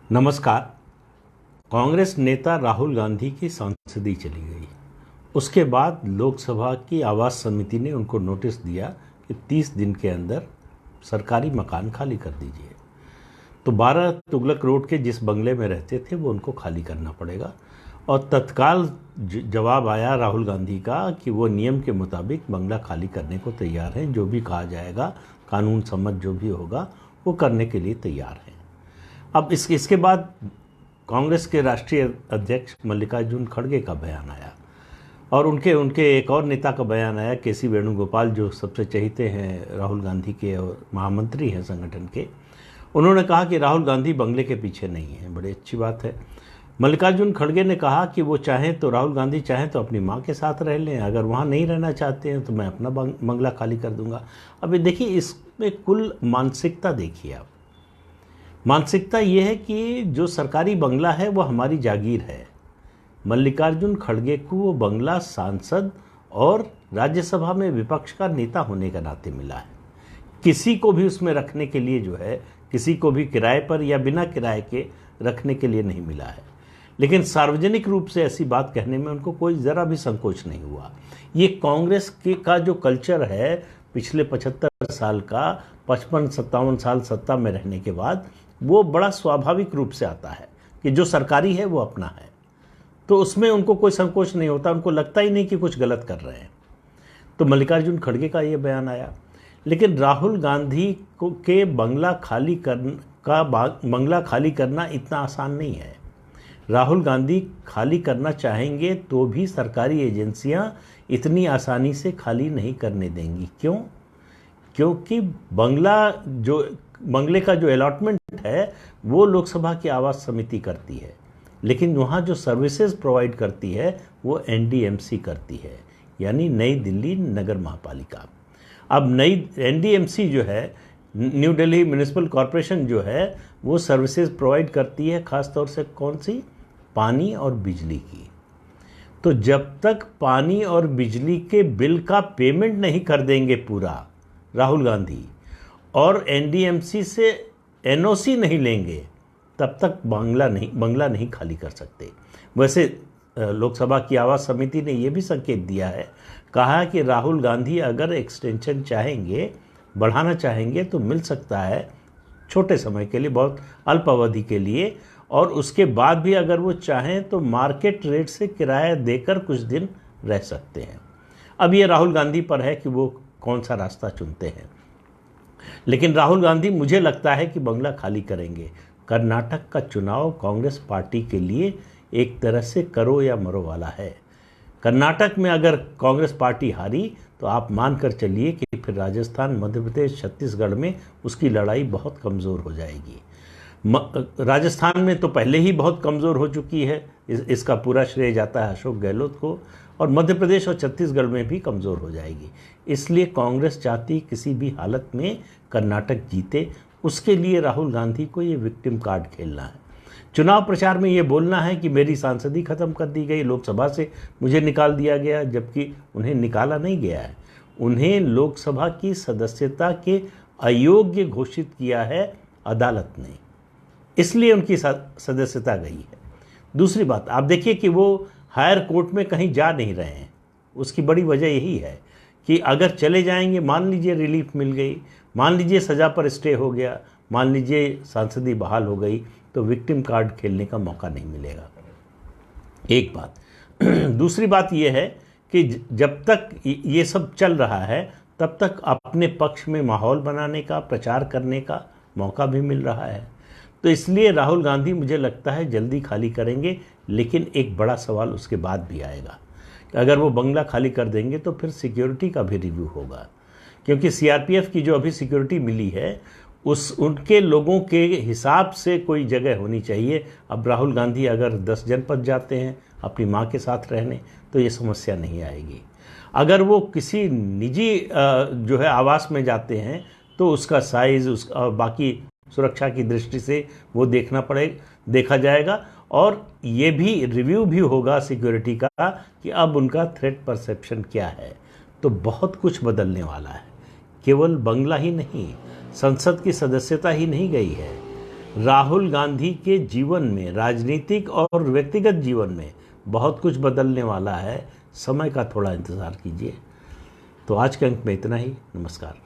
नमस्कार। कांग्रेस नेता राहुल गांधी की सांसदी चली गई। उसके बाद लोकसभा की आवास समिति ने उनको नोटिस दिया कि 30 दिन के अंदर सरकारी मकान खाली कर दीजिए। तो 12 तुगलक रोड के जिस बंगले में रहते थे वो उनको खाली करना पड़ेगा। और तत्काल जवाब आया राहुल गांधी का कि वो नियम के मुताबिक बंगला खाली करने को तैयार हैं। जो भी कहा जाएगा, कानून सम्मत जो भी होगा वो करने के लिए तैयार हैं। अब इसके बाद कांग्रेस के राष्ट्रीय अध्यक्ष मल्लिकार्जुन खड़गे का बयान आया और उनके एक और नेता का बयान आया, केसी वेणुगोपाल, जो सबसे चहेते हैं राहुल गांधी के और महामंत्री हैं संगठन के। उन्होंने कहा कि राहुल गांधी बंगले के पीछे नहीं है। बड़ी अच्छी बात है। मल्लिकार्जुन खड़गे ने कहा कि वो चाहें तो, राहुल गांधी चाहें तो अपनी मां के साथ रह लें, अगर वहाँ नहीं रहना चाहते हैं तो मैं अपना बंगला खाली कर दूंगा। अभी देखिए, इसमें कुल मानसिकता देखिए आप। मानसिकता ये है कि जो सरकारी बंगला है वो हमारी जागीर है। मल्लिकार्जुन खड़गे को वो बंगला सांसद और राज्यसभा में विपक्ष का नेता होने का नाते मिला है। किसी को भी उसमें रखने के लिए जो है, किसी को भी किराए पर या बिना किराए के रखने के लिए नहीं मिला है। लेकिन सार्वजनिक रूप से ऐसी बात कहने में उनको कोई ज़रा भी संकोच नहीं हुआ। ये कांग्रेस का जो कल्चर है पिछले 75 साल का, 55-57 साल सत्ता में रहने के बाद, वो बड़ा स्वाभाविक रूप से आता है कि जो सरकारी है वो अपना है। तो उसमें उनको कोई संकोच नहीं होता, उनको लगता ही नहीं कि कुछ गलत कर रहे हैं। तो मल्लिकार्जुन खड़गे का ये बयान आया। लेकिन राहुल गांधी के बंगला खाली करना इतना आसान नहीं है। राहुल गांधी खाली करना चाहेंगे तो भी सरकारी एजेंसियां इतनी आसानी से खाली नहीं करने देंगी। क्यों? क्योंकि बंगले का जो अलॉटमेंट है वो लोकसभा की आवास समिति करती है, लेकिन वहाँ जो सर्विसेज प्रोवाइड करती है वो एनडीएमसी करती है, यानी नई दिल्ली नगर महापालिका। अब नई एनडीएमसी जो है, न्यू दिल्ली म्यूनिसिपल कॉरपोरेशन जो है, वो सर्विसेज प्रोवाइड करती है, खासतौर से कौन सी? पानी और बिजली की। तो जब तक पानी और बिजली के बिल का पेमेंट नहीं कर देंगे पूरा राहुल गांधी और एनडीएमसी से एनओसी नहीं लेंगे, तब तक बंगला नहीं खाली कर सकते। वैसे लोकसभा की आवास समिति ने यह भी संकेत दिया है, कहा कि राहुल गांधी अगर एक्सटेंशन चाहेंगे, बढ़ाना चाहेंगे तो मिल सकता है छोटे समय के लिए, बहुत अल्प अवधि के लिए, और उसके बाद भी अगर वो चाहें तो मार्केट रेट से किराया देकर कुछ दिन रह सकते हैं। अब ये राहुल गांधी पर है कि वो कौन सा रास्ता चुनते हैं। लेकिन राहुल गांधी, मुझे लगता है कि बंगला खाली करेंगे। कर्नाटक का चुनाव कांग्रेस पार्टी के लिए एक तरह से करो या मरो वाला है। कर्नाटक में अगर कांग्रेस पार्टी हारी तो आप मानकर चलिए कि फिर राजस्थान, मध्य प्रदेश, छत्तीसगढ़ में उसकी लड़ाई बहुत कमज़ोर हो जाएगी। राजस्थान में तो पहले ही बहुत कमज़ोर हो चुकी है, इसका पूरा श्रेय जाता है अशोक गहलोत को, और मध्य प्रदेश और छत्तीसगढ़ में भी कमज़ोर हो जाएगी। इसलिए कांग्रेस चाहती किसी भी हालत में कर्नाटक जीते। उसके लिए राहुल गांधी को ये विक्टिम कार्ड खेलना है। चुनाव प्रचार में ये बोलना है कि मेरी सांसदी खत्म कर दी गई, लोकसभा से मुझे निकाल दिया गया, जबकि उन्हें निकाला नहीं गया है। उन्हें लोकसभा की सदस्यता के अयोग्य घोषित किया है अदालत ने, इसलिए उनकी सदस्यता गई है। दूसरी बात, आप देखिए कि वो हायर कोर्ट में कहीं जा नहीं रहे हैं। उसकी बड़ी वजह यही है कि अगर चले जाएंगे, मान लीजिए रिलीफ मिल गई, मान लीजिए सज़ा पर स्टे हो गया, मान लीजिए सांसदी बहाल हो गई, तो विक्टिम कार्ड खेलने का मौका नहीं मिलेगा। एक बात। दूसरी बात यह है कि जब तक ये सब चल रहा है तब तक अपने पक्ष में माहौल बनाने का, प्रचार करने का मौका भी मिल रहा है। तो इसलिए राहुल गांधी, मुझे लगता है, जल्दी खाली करेंगे। लेकिन एक बड़ा सवाल उसके बाद भी आएगा कि अगर वो बंगला खाली कर देंगे तो फिर सिक्योरिटी का भी रिव्यू होगा, क्योंकि सीआरपीएफ की जो अभी सिक्योरिटी मिली है उनके लोगों के हिसाब से कोई जगह होनी चाहिए। अब राहुल गांधी अगर 10 जनपद जाते हैं अपनी माँ के साथ रहने तो ये समस्या नहीं आएगी। अगर वो किसी निजी जो है आवास में जाते हैं तो उसका साइज़, उसका बाकी सुरक्षा की दृष्टि से वो देखा जाएगा, और ये भी रिव्यू भी होगा सिक्योरिटी का कि अब उनका थ्रेट परसेप्शन क्या है। तो बहुत कुछ बदलने वाला है। केवल बंगला ही नहीं, संसद की सदस्यता ही नहीं गई है, राहुल गांधी के जीवन में, राजनीतिक और व्यक्तिगत जीवन में बहुत कुछ बदलने वाला है। समय का थोड़ा इंतज़ार कीजिए। तो आज के अंक में इतना ही। नमस्कार।